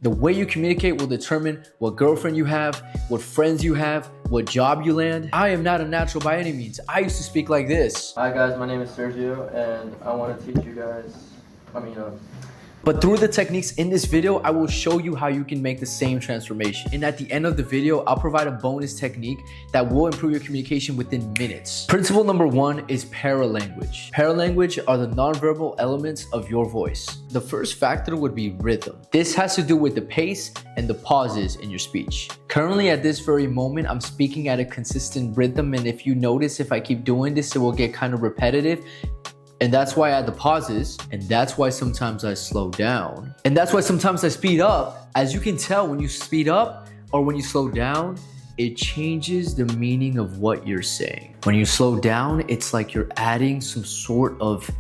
The way you communicate will determine what girlfriend you have, what friends you have, what job you land. I am not a natural by any means. I used to speak like this. Hi guys, my name is Sergio and I want to teach you guys, But through the techniques in this video, I will show you how you can make the same transformation. And at the end of the video, I'll provide a bonus technique that will improve your communication within minutes. Principle number 1 is paralanguage. Paralanguage are the nonverbal elements of your voice. The first factor would be rhythm. This has to do with the pace and the pauses in your speech. Currently at this very moment, I'm speaking at a consistent rhythm, and if you notice, if I keep doing this, it will get kind of repetitive. And that's why I add the pauses, and that's why sometimes I slow down, and that's why sometimes I speed up. As you can tell, when you speed up or when you slow down, it changes the meaning of what you're saying. When you slow down, it's like you're adding some sort of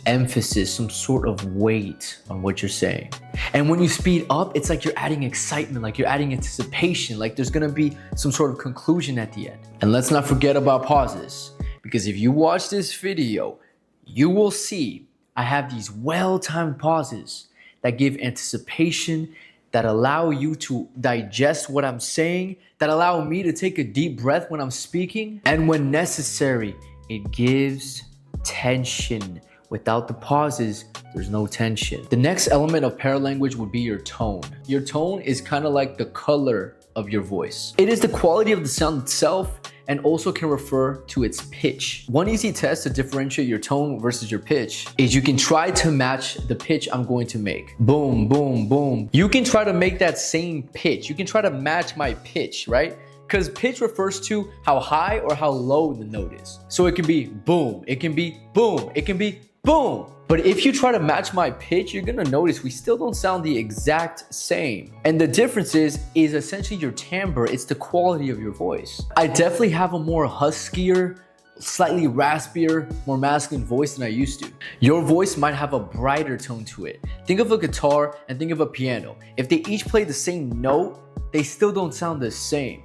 emphasis, some sort of weight on what you're saying. And when you speed up, it's like you're adding excitement, like you're adding anticipation, like there's gonna be some sort of conclusion at the end. And let's not forget about pauses, because if you watch this video, you will see I have these well-timed pauses that give anticipation, that allow you to digest what I'm saying, that allow me to take a deep breath when I'm speaking. And when necessary, it gives tension. Without the pauses, there's no tension. The next element of paralanguage would be your tone. Your tone is kind of like the color of your voice. It is the quality of the sound itself, and also can refer to its pitch. One easy test to differentiate your tone versus your pitch is you can try to match the pitch I'm going to make. Boom, boom, boom. You can try to make that same pitch. You can try to match my pitch, right? Because pitch refers to how high or how low the note is. So it can be boom, it can be boom, it can be boom. But if you try to match my pitch, you're gonna notice we still don't sound the exact same. And the difference is essentially your timbre. It's the quality of your voice. I definitely have a more huskier, slightly raspier, more masculine voice than I used to. Your voice might have a brighter tone to it. Think of a guitar and think of a piano. If they each play the same note, they still don't sound the same.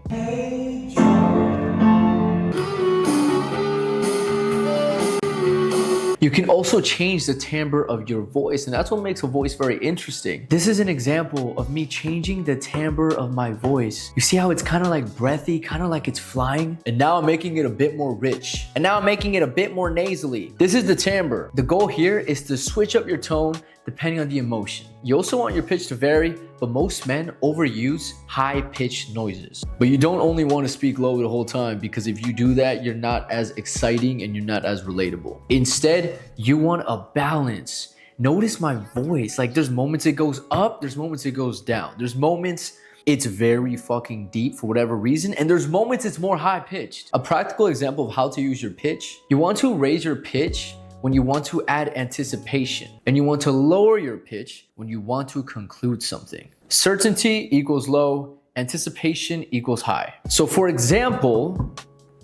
You can also change the timbre of your voice, and that's what makes a voice very interesting. This is an example of me changing the timbre of my voice. You see how it's kind of like breathy, kind of like it's flying? And now I'm making it a bit more rich. And now I'm making it a bit more nasally. This is the timbre. The goal here is to switch up your tone depending on the emotion. You also want your pitch to vary, but most men overuse high-pitched noises. But you don't only want to speak low the whole time, because if you do that, you're not as exciting and you're not as relatable. Instead, you want a balance. Notice my voice. Like there's moments it goes up, there's moments it goes down. There's moments it's very fucking deep for whatever reason, and there's moments it's more high-pitched. A practical example of how to use your pitch: you want to raise your pitch when you want to add anticipation, and you want to lower your pitch when you want to conclude something. Certainty equals low, anticipation equals high. So for example,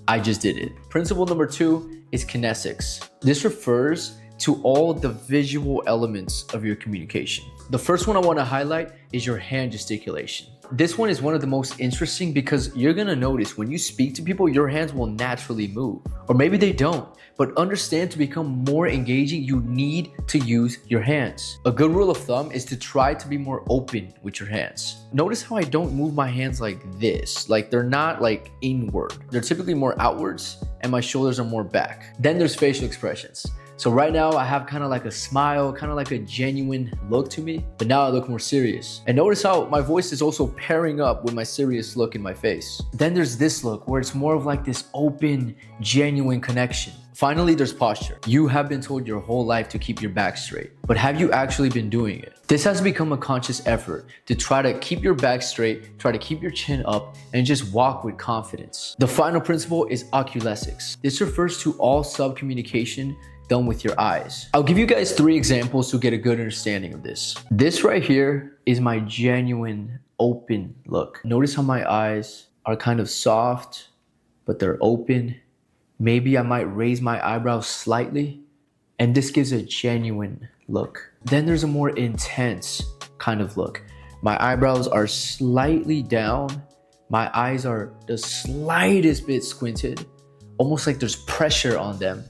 I just did it. Principle number 2 is kinesics. This refers to all the visual elements of your communication. The first one I want to highlight is your hand gesticulation. This one is one of the most interesting because you're gonna notice when you speak to people, your hands will naturally move. Or maybe they don't, but understand to become more engaging, you need to use your hands. A good rule of thumb is to try to be more open with your hands. Notice how I don't move my hands like this. Like they're not like inward. They're typically more outwards, and my shoulders are more back. Then there's facial expressions. So right now I have kind of like a smile, kind of like a genuine look to me, but now I look more serious. And notice how my voice is also pairing up with my serious look in my face. Then there's this look where it's more of like this open, genuine connection. Finally, there's posture. You have been told your whole life to keep your back straight, but have you actually been doing it? This has become a conscious effort to try to keep your back straight, try to keep your chin up, and just walk with confidence. The final principle is Oculesics. This refers to all sub-communication done with your eyes. I'll give you guys 3 examples to get a good understanding of this. This right here is my genuine open look. Notice how my eyes are kind of soft, but they're open. Maybe I might raise my eyebrows slightly, and this gives a genuine look. Then there's a more intense kind of look. My eyebrows are slightly down. My eyes are the slightest bit squinted, almost like there's pressure on them.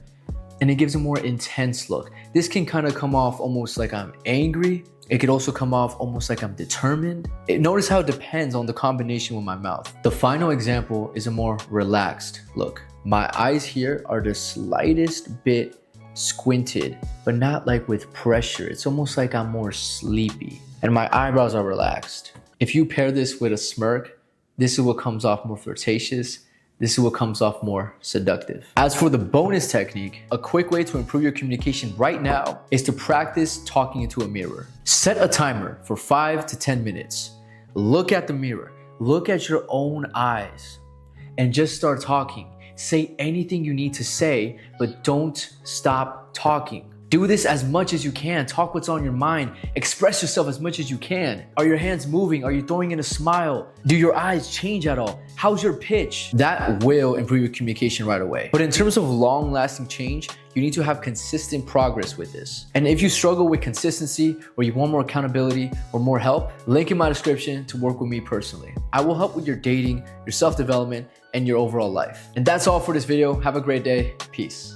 And it gives a more intense look. This can kind of come off almost like I'm angry, It could also come off almost like I'm determined. Notice how it depends on the combination with my mouth. The final example is a more relaxed look. My eyes here are the slightest bit squinted, but not like with pressure. It's almost like I'm more sleepy. And my eyebrows are relaxed. If you pair this with a smirk, this is what comes off more flirtatious. This is what comes off more seductive. As for the bonus technique, a quick way to improve your communication right now is to practice talking into a mirror. Set a timer for 5 to 10 minutes. Look at the mirror, look at your own eyes, and just start talking. Say anything you need to say, but don't stop talking. Do this as much as you can. Talk what's on your mind. Express yourself as much as you can. Are your hands moving? Are you throwing in a smile? Do your eyes change at all? How's your pitch? That will improve your communication right away. But in terms of long-lasting change, you need to have consistent progress with this. And if you struggle with consistency, or you want more accountability or more help, link in my description to work with me personally. I will help with your dating, your self-development, and your overall life. And that's all for this video. Have a great day. Peace.